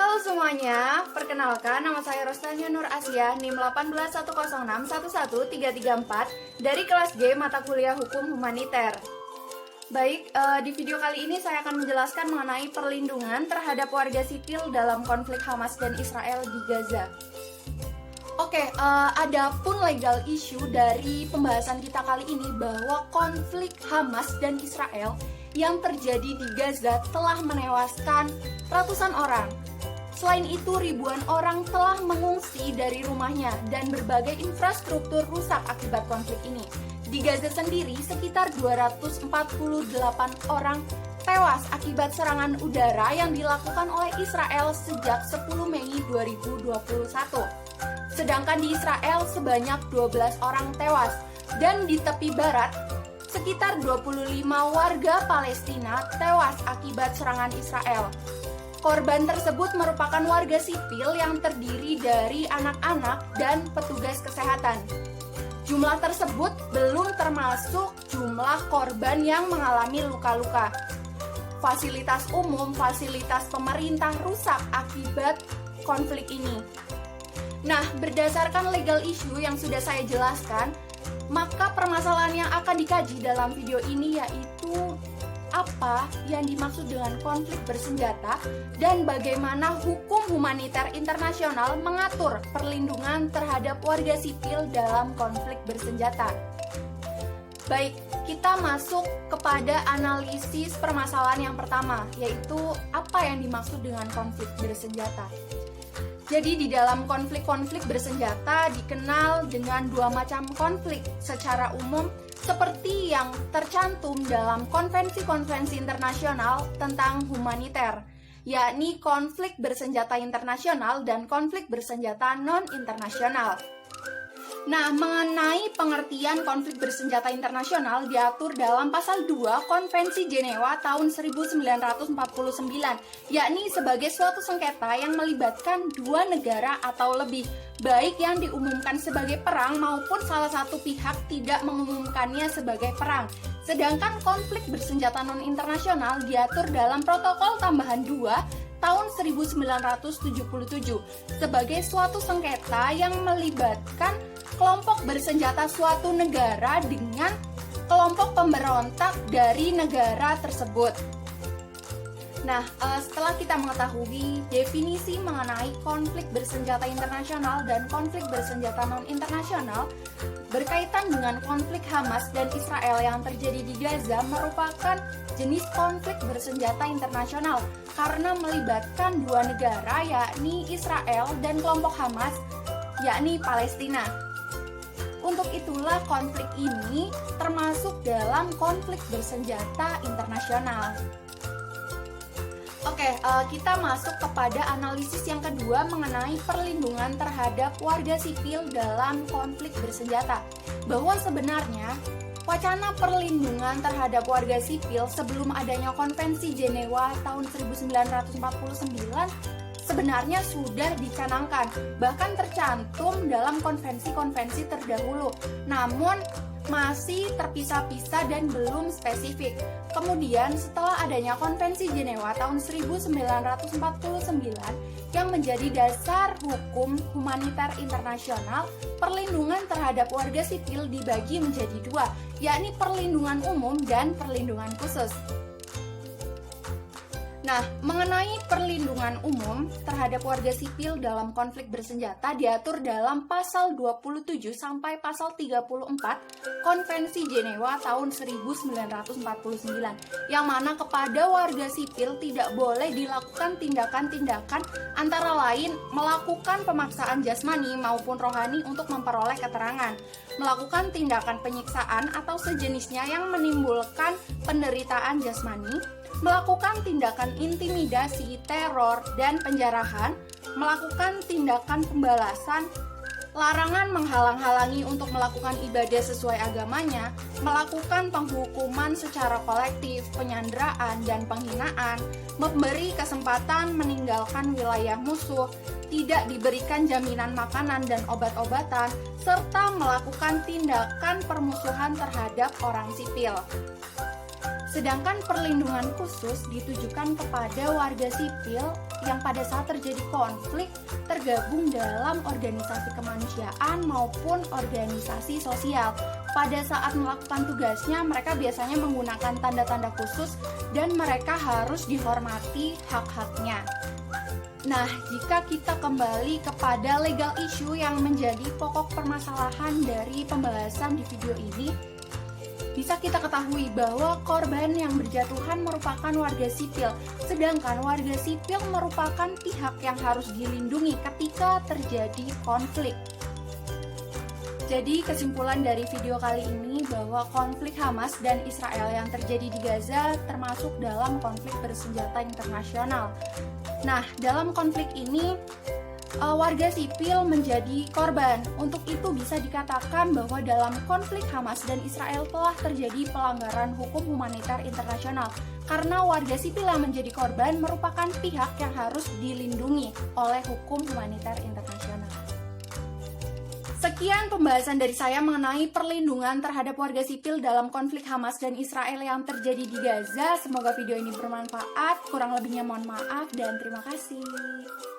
Halo semuanya, perkenalkan nama saya Rostania Nur Asia, NIM 18106111334 dari kelas G mata kuliah Hukum Humaniter. Baik, di video kali ini saya akan menjelaskan mengenai perlindungan terhadap warga sipil dalam konflik Hamas dan Israel di Gaza. Oke, ada pun legal issue dari pembahasan kita kali ini bahwa konflik Hamas dan Israel yang terjadi di Gaza telah menewaskan ratusan orang. Selain itu, ribuan orang telah mengungsi dari rumahnya dan berbagai infrastruktur rusak akibat konflik ini. Di Gaza sendiri, sekitar 248 orang tewas akibat serangan udara yang dilakukan oleh Israel sejak 10 Mei 2021. Sedangkan di Israel sebanyak 12 orang tewas, dan di tepi barat, sekitar 25 warga Palestina tewas akibat serangan Israel. Korban tersebut merupakan warga sipil yang terdiri dari anak-anak dan petugas kesehatan. Jumlah tersebut belum termasuk jumlah korban yang mengalami luka-luka. Fasilitas umum, fasilitas pemerintah rusak akibat konflik ini. Nah, berdasarkan legal issue yang sudah saya jelaskan, maka permasalahan yang akan dikaji dalam video ini yaitu apa yang dimaksud dengan konflik bersenjata dan bagaimana hukum humaniter internasional mengatur perlindungan terhadap warga sipil dalam konflik bersenjata. Baik, kita masuk kepada analisis permasalahan yang pertama, yaitu apa yang dimaksud dengan konflik bersenjata. Jadi di dalam konflik-konflik bersenjata dikenal dengan dua macam konflik secara umum seperti yang tercantum dalam konvensi-konvensi internasional tentang humaniter, yakni konflik bersenjata internasional dan konflik bersenjata non-internasional. Nah, mengenai pengertian konflik bersenjata internasional diatur dalam pasal 2 Konvensi Jenewa tahun 1949, yakni sebagai suatu sengketa yang melibatkan dua negara atau lebih, baik yang diumumkan sebagai perang maupun salah satu pihak tidak mengumumkannya sebagai perang. Sedangkan konflik bersenjata non-internasional diatur dalam Protokol Tambahan 2 tahun 1977 sebagai suatu sengketa yang melibatkan kelompok bersenjata suatu negara dengan kelompok pemberontak dari negara tersebut. Nah, setelah kita mengetahui definisi mengenai konflik bersenjata internasional dan konflik bersenjata non-internasional, berkaitan dengan konflik Hamas dan Israel yang terjadi di Gaza merupakan jenis konflik bersenjata internasional karena melibatkan dua negara yakni Israel dan kelompok Hamas yakni Palestina. Untuk itulah konflik ini termasuk dalam konflik bersenjata internasional. Oke, kita masuk kepada analisis yang kedua mengenai perlindungan terhadap warga sipil dalam konflik bersenjata. Bahwa sebenarnya wacana perlindungan terhadap warga sipil sebelum adanya Konvensi Jenewa tahun 1949 sebenarnya sudah dicanangkan, bahkan tercantum dalam konvensi-konvensi terdahulu, namun masih terpisah-pisah dan belum spesifik. Kemudian setelah adanya Konvensi Jenewa tahun 1949 yang menjadi dasar hukum humaniter internasional, perlindungan terhadap warga sipil dibagi menjadi dua, yakni perlindungan umum dan perlindungan khusus. Nah, mengenai perlindungan umum terhadap warga sipil dalam konflik bersenjata diatur dalam pasal 27 sampai pasal 34 Konvensi Jenewa tahun 1949, yang mana kepada warga sipil tidak boleh dilakukan tindakan-tindakan antara lain melakukan pemaksaan jasmani maupun rohani untuk memperoleh keterangan, melakukan tindakan penyiksaan atau sejenisnya yang menimbulkan penderitaan jasmani, melakukan tindakan intimidasi, teror, dan penjarahan, melakukan tindakan pembalasan, larangan menghalang-halangi untuk melakukan ibadah sesuai agamanya, melakukan penghukuman secara kolektif, penyanderaan, dan penghinaan, memberi kesempatan meninggalkan wilayah musuh, tidak diberikan jaminan makanan dan obat-obatan, serta melakukan tindakan permusuhan terhadap orang sipil. Sedangkan perlindungan khusus ditujukan kepada warga sipil yang pada saat terjadi konflik tergabung dalam organisasi kemanusiaan maupun organisasi sosial. Pada saat melakukan tugasnya, mereka biasanya menggunakan tanda-tanda khusus dan mereka harus dihormati hak-haknya. Nah, jika kita kembali kepada legal issue yang menjadi pokok permasalahan dari pembahasan di video ini, bisa kita ketahui bahwa korban yang berjatuhan merupakan warga sipil, sedangkan warga sipil merupakan pihak yang harus dilindungi ketika terjadi konflik. Jadi kesimpulan dari video kali ini bahwa konflik Hamas dan Israel yang terjadi di Gaza termasuk dalam konflik bersenjata internasional. Nah, dalam konflik ini warga sipil menjadi korban. Untuk itu bisa dikatakan bahwa dalam konflik Hamas dan Israel telah terjadi pelanggaran hukum humanitar internasional karena warga sipil yang menjadi korban merupakan pihak yang harus dilindungi oleh hukum humanitar internasional. Sekian pembahasan dari saya mengenai perlindungan terhadap warga sipil dalam konflik Hamas dan Israel yang terjadi di Gaza. Semoga video ini bermanfaat. Kurang lebihnya mohon maaf dan terima kasih.